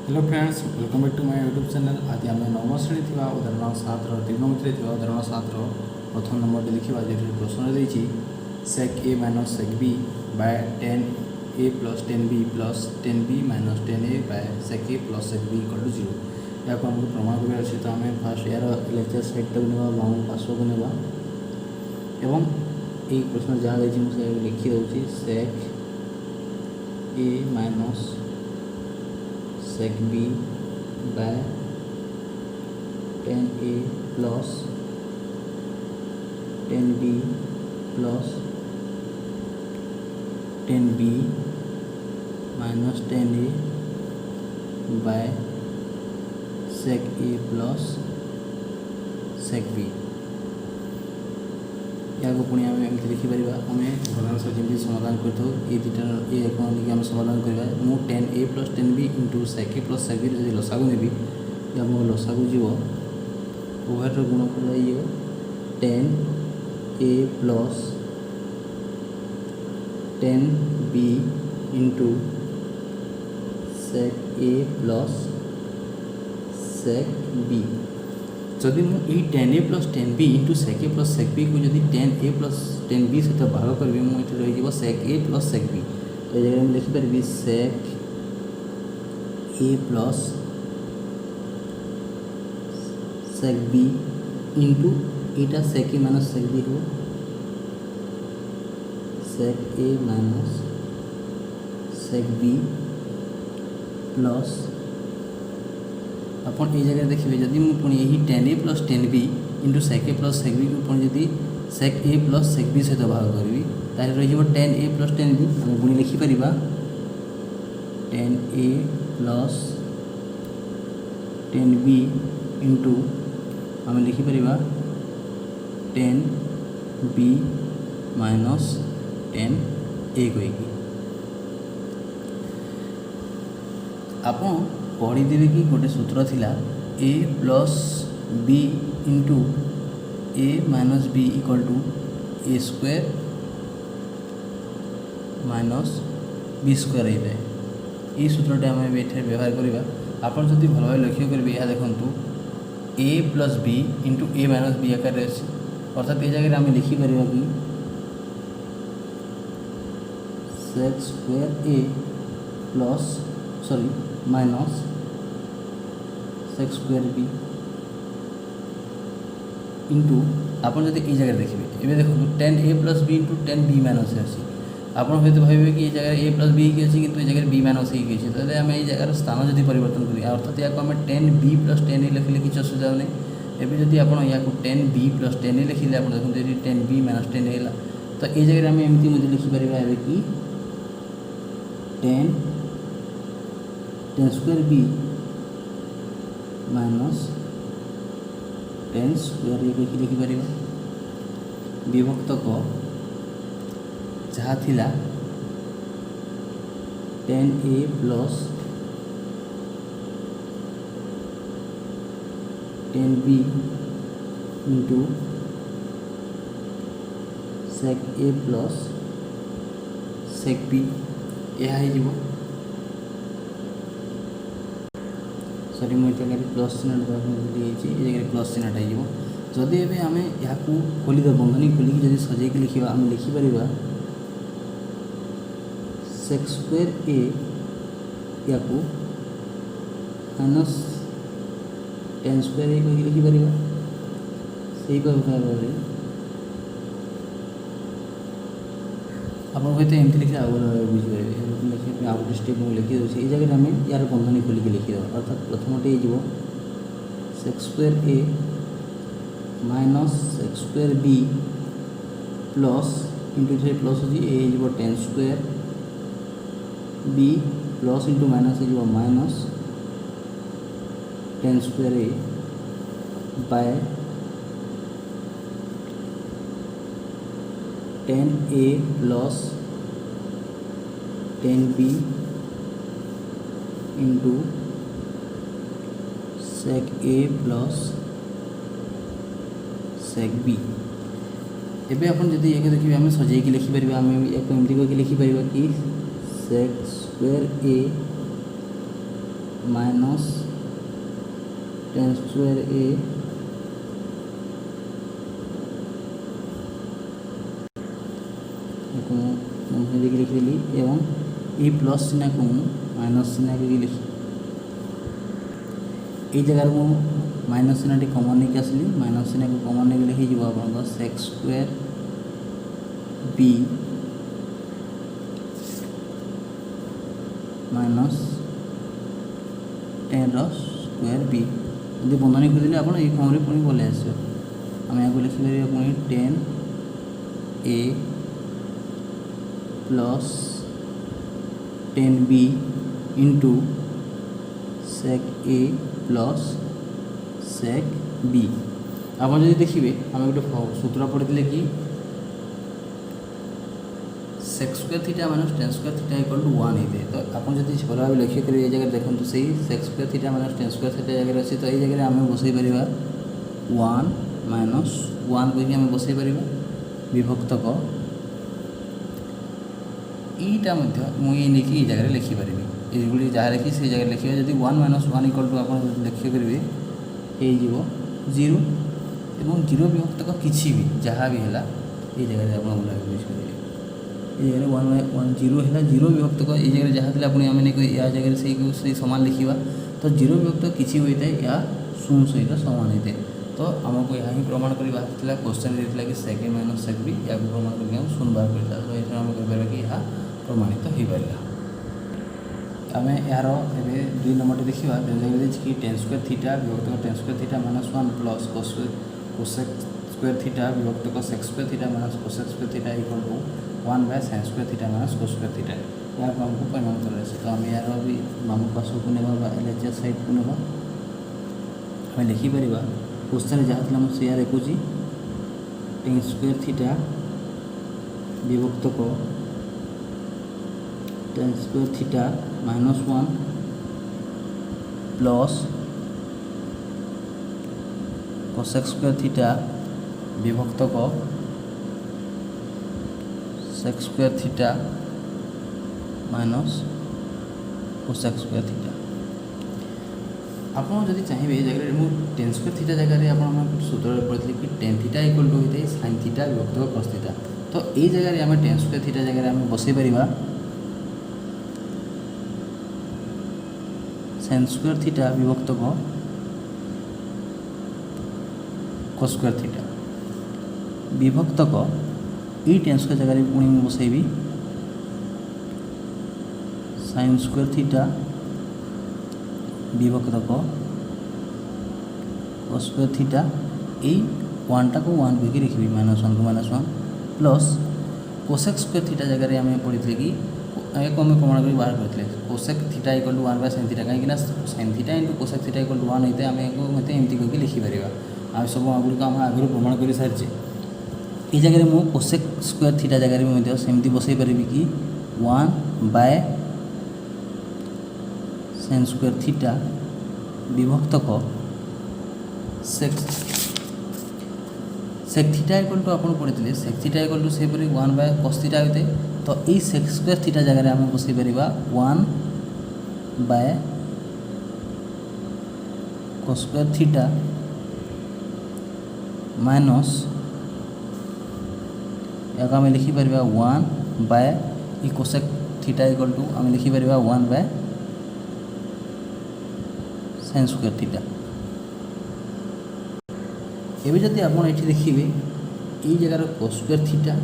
Hello friends, welcome back to my YouTube channel. आज आम नवम श्रेणी थी उदाहरण 7 त्रिगोणमिति उदाहरण 7 प्रथम नंबर देखा जो प्रश्न देती sec A minus sec B by 10a plus 10b plus 10b minus 10a by sec A plus sec B equal to 0। या आमको प्रमाण करार अच्छे तो आम फास्ट यार लेक्चर सेट ना बाम पार्श्व को ना एवं यही प्रश्न जहाँ देखिए मुझे लिखिदे sec A minus sec B by 10a plus 10b plus 10b minus 10a by sec A plus sec B. या पुणी आम एमती लिखिपर आम घनांश जमी समाधान कर ये एक आम समाधान करवा मु 10a plus 10b into sec A plus sec B जो लसागु नेबी या मो लसागु जीव उभयर गुणफल ये 10a plus 10b into sec A plus sec B. जदि मुझे 10a plus 10b into sec A plus sec B को जब 10a प्लस 10b सहित भाग करी मुझे रही सेक ए प्लस सेक बी। तो जगह मुझे लिखिपरि sec A plus sec B into यहाँ sec A minus sec B हो sec A minus sec B plus अपन ये जगह देखिए जदि मुझे यही 10a plus 10b into sec A plus sec B को पुणी जदि सेक ए प्लस सेक बी सहित भाग करी तार रही 10a प्लस 10b आम पुणी लिखिपर 10a प्लस 10b इंटू आम लिखिपर 10b माइनस 10a कहीकि आप पढ़ीदेवे कि गोटे सूत्र थिला a plus b into a minus b equal to a square minus b square होता है। ये सूत्रटे आम ये व्यवहार करवा आपन जदि भल भाव लक्ष्य करेंगे यह देखूँ a plus b into a minus b आकार अच्छे अर्थात ये जगह आम लिखिपर कि sec square a plus sorry minus sec square B into आपन जब ये जगह देखिए ये देखो 10a plus B into 10b minus अच्छी आप भावे कि ये जगह a प्लस बी अच्छी कि जगह b माइनस ही अच्छे आम ये जगह स्थान जब परिवर्तन करा अर्थात या आम 10b प्लस 10a लिखिले किसी असुविधा नहीं। एवं जब आप 10b प्लस 10a लिखिले आप देखते 10b माइनस 10a है तो ये जगह आम एमती मुझे लिखिपर कि 10 स्क्वायर बी माइनस 10 स्क्वायर ये लिखिपर विभक्त क जहाँ थिला 10a plus 10b into sec A plus sec B यह हो सॉरी मुझे प्लस चिन्ह दिए जगह प्लस चिन्हटा हो जदि एवं आम यहाँ खोलीद बंधनी खोलिकी जब सजेक लिखा आम लिखिपर सेक स्क्वायर ए या माइनस 10 स्क्वायर ए कही लिखिपर से भाव आप एमती लिखे आगे बुझीपारे लिखे आउ गोटे स्टेप मुझे लिखी दूसरी ये जगह आम यार बंधनी खोलिकी लिखिद अर्थात प्रथमटे हो sec square A minus sec square B plus into थे प्लस हो 10 square B plus into minus हो minus 10 square A by 10a plus 10b into sec A plus sec B. एवं आप देखिए आम सजेक लिखिपर आम एमती करके लिखिपर कि sec square A minus tan square ए देखिए लिखिदेली एवं ई प्लस चिन्ह को माइनस चिन्ह को लिखी ये जगह मु माइनस चिन्ह कमन नहीं आसली माइनस चिन्ह को कमन नहीं लिखी जीव आप sec x square B minus 10 square B यदि बंधनी खोजिले आप फर्म पुणी पलि आस आम यहाँ लिखिपर पुणी 10a plus 10b into sec A plus sec B आप देखिए आम गोटे सूत्र पढ़ी कि sec square theta minus tan square theta equal to 1 होते तो आप जब भल भाव लक्ष्य करेंगे ये जगह देखो से sex square theta minus tan square theta जगह अच्छे तो ये जगह आम बसई पार 1 माइनस 1 कहीं आम बसई पार विभक्तक यीटा मुझे जगह लिखिपारि ये जहाँ लिखी से जगह लिखे जब 1 माइनस 1 इक्वल टू आप लक्ष्य करेंगे हो 0 और 0 विभक्तक किसी भी जहाँ भी है ये जगह आप यूज करेंगे ये जगह 1 0 है 0 विभक्तक ये जगह जहाँ थे अपनी आम या जगह से सामान लिखा तो 0 विभक्त किसी होता है या शून्य सहित सामान होता है तो आमको यहाँ ही प्रमाण कर बाहर क्वेश्चन देता कि सेक ए माइनस सेक बी या प्रमाण करके शून्य बाहर करता तो ये आम कहीपर कि यह प्रमाणित हो पारा आम यार एवं 2 नंबर देखा जगह कि टेन स्क्वायर थीटा विभक्तक tan square theta minus 1 plus cosec square theta विभक्तक sec square theta minus cosec square theta equal to 1 by sine square theta minus cos square theta यहाँ आमको परिमाण कर तो आम यार भी मामू पास को ना एल साइड को ना आम लिखिपर क्वेश्चन जहाँ थी मुझे देखुची टेन स्क्वायर थीटा विभक्तक tan square theta minus 1 plus cosec square theta विभक्तक sec square theta minus cosec square theta आप जब चाहिए ये जगह मुझे टेन स्क्वायर थीटा जगह आप सूत्र पढ़ी कि टेन थीटा इक्वल टू होता है साइन थीटा विभक्तक कस थीटा तो ये जगह आम टेन स्क्वायर थीटा जगह आम बसई पार साइन स्क्वायर थीटा विभक्तक कस स्क्वायर थीटा विभक्तक ये टेन स्क्वायर जगह पुणी बसैबी साइन स्क्वायर थीटा विभक्तक कस स्क्वायर थीटा ये 1 टा को 1 कहीं लिखी माइनस 1 को minus 1 plus cosec square theta जगह आम पढ़ी कि एक आम प्रमाण कर बाहर करते cosec theta equal to 1 by sine theta कहीं sine theta into cosec theta equal to 1 होते आम एमती कहीं लिखिपर आ सब गुड़िक आम आगे प्रमाण कर सारी ये जगह मुझे कोसेक स्क्वायर थीटा जगह भी सेमती बसई पारि कि 1 बाय साइन स्क्वायर थीटा विभक्तक सेक थीटा इक्वल टू आप पढ़ी सेक थीटा इक्वल टू से 1 बाय कस थीटा होते तो ये सेक स्क्वायर थीटा जगह आम बसई पार 1 by cos square theta minus या आम लिखिपर 1 बाय इ कोसेक थीटा इक्वल टू आम लिखिपर 1 बाय साइन स्क्वायर थीटा एवं जदि आप देखिए ये जगार कोस स्क्वायर थीटा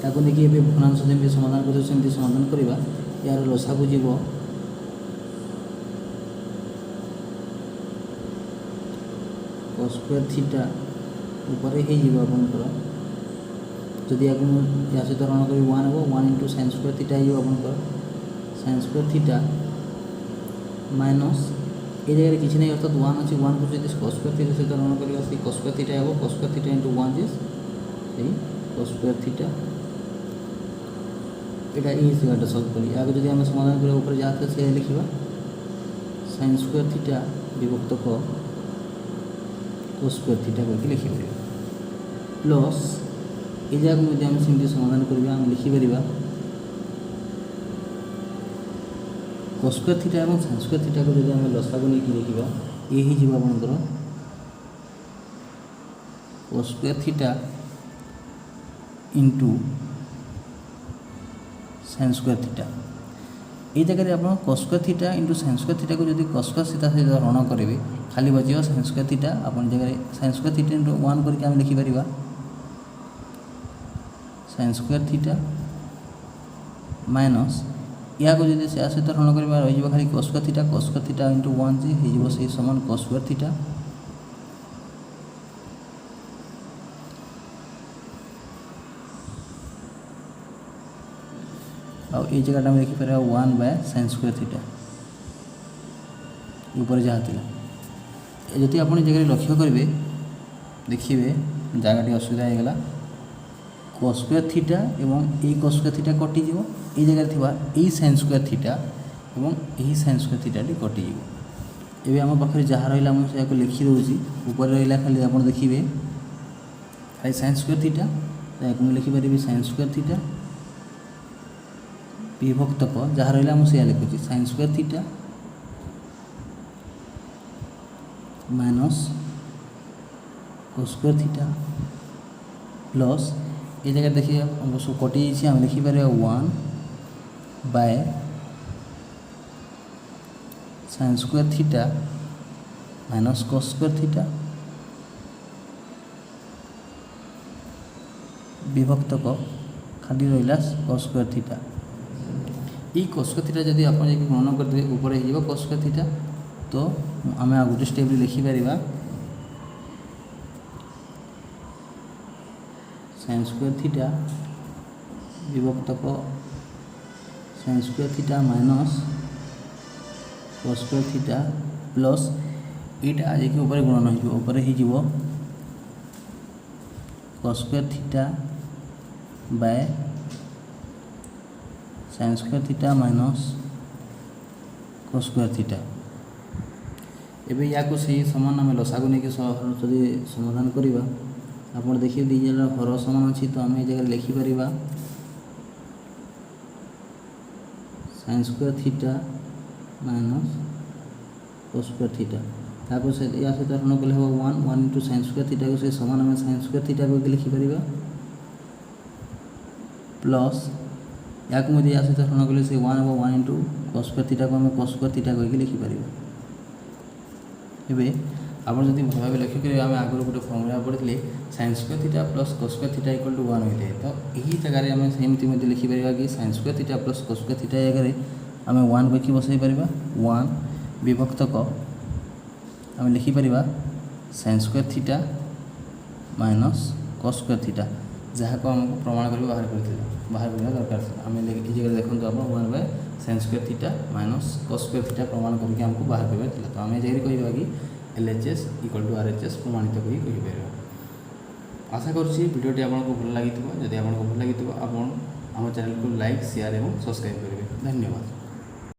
ताको देखिए भग्नांश जमी समाधान कर समाधान करवा यार लसा को जीव कोस स्क्वायर थीटा ऊपर हो जदि या सहित रण कर 1 हम 1 इंटू साइन स्क्वायर थीटा हो साइन स्क्वायर थीटा माइनस ये जगह किसी नहीं अर्थात 1 अच्छी 1 को जो कोस स्क्वायर थीटा सहित रण कर कोस स्क्वायर थीटा हो कोस square theta into 1 is cos square theta यहाँ ये जगह सल्व करी आगे जब आम समाधान कर ऊपर जहाँ थे से लिखा साइन स्क्वायर थीटा विभक्तक कोस स्क्वायर थीटा करके लिखिपर प्लस ये जगह में आम सेमती समाधान करवा आम लिखिपर cos स्क्वायर थीटा और sin स्क्वायर थीटा को जब आम लसागु नहीं लिखा ये हो आपंकर cos square theta into sin square theta ये जगह आप cos square theta into sin square theta को जब cos स्क्वायर थीटा सहित ऋण करेंगे खाली बचे sin स्क्वायर थीटा आप जगह sin स्क्वायर थीटा इंटू 1 करके आम लिखिपर sin स्क्वायर थीटा माइनस या को जब से सहित ऋण कर रही खाली cos स्क्वायर थीटा इंटू 1 जी हो से समान cos स्क्वायर थीटा और ये जगह आम लिखिपर 1 बाय sin स्क्वायर थीटा ऊपर जहाँ थी जदि आप जगह लक्ष्य करेंगे देखिए जगह असुविधा होगा cos स्क्वायर थीटा एवं ये cos स्क्वायर थीटा कटिज ये जगह थी sin स्क्वायर थीटा एवं यही sin स्क्वायर थीटा कटिज ये आम पाखे जहाँ रहा मुझे लिखी दूसरी ऊपर रहा खाली आप देखिए खाली sin स्क्वायर थीटा तो लिखिपर sin स्क्वायर थीटा विभक्तक जहाँ रहा मुझे लिखुची sin square theta minus cos square theta plus ये जगह देखिए सब कटि आम लिखिपर 1 by sin square theta minus cos square theta विभक्तक खाली रहा cos स्क्वायर थीटा ये cos स्क्वायर थीटा जब आप गणना करते ऊपर हो cos स्क्वायर थीटा तो आम आ गोटे स्टेप लिखिपर sin स्क्वायर थीटा विभक्तक sin square theta minus cos square theta plus यहाँ आज के ऊपर गुणन होपर हो cos square theta by sin square theta minus cos square theta एवं या से समान आम लसागु नहीं जब समाधान करवा आप देखिए दी जगह हर समान अच्छी तो आम ये जगह लिखिपर sin square theta minus cos square theta या सहित ऋण कले हम 1 इंटू sin स्क्वायर थीटा को से समान आम sin स्क्वायर थीटा को लिखिपर प्लस या या सहित ऋण कले से 1 इंटू cos स्क्वायर थीटा को आम cos स्क्वायर थीटा को लिखिपर आप जब भल भाव लक्ष्य करेंगे आम आगुरी गोटे फर्मुला पढ़ी sin square theta plus cos square theta equal to 1 होता है तो यही जगह आम सेमती लिखिपर कि sin square theta plus cos square theta जगह आम 1 रखी बसई पार 1 विभक्तक आम लिखिपर sin square theta minus cos square theta जहाँ को आमको प्रमाण कर बाहर करवा दरकार आम ये जगह देखो आप 1 by sin square theta minus cos square theta प्रमाण करके आमको बाहर करवा तो आम जगह कह कि LHS इक्वल टू RHS प्रमाणित कहीपर आशा करुँटी आपको भल लगी जब आपको भल लगी आप चैनल को लाइक शेयर और सब्सक्राइब करेंगे धन्यवाद।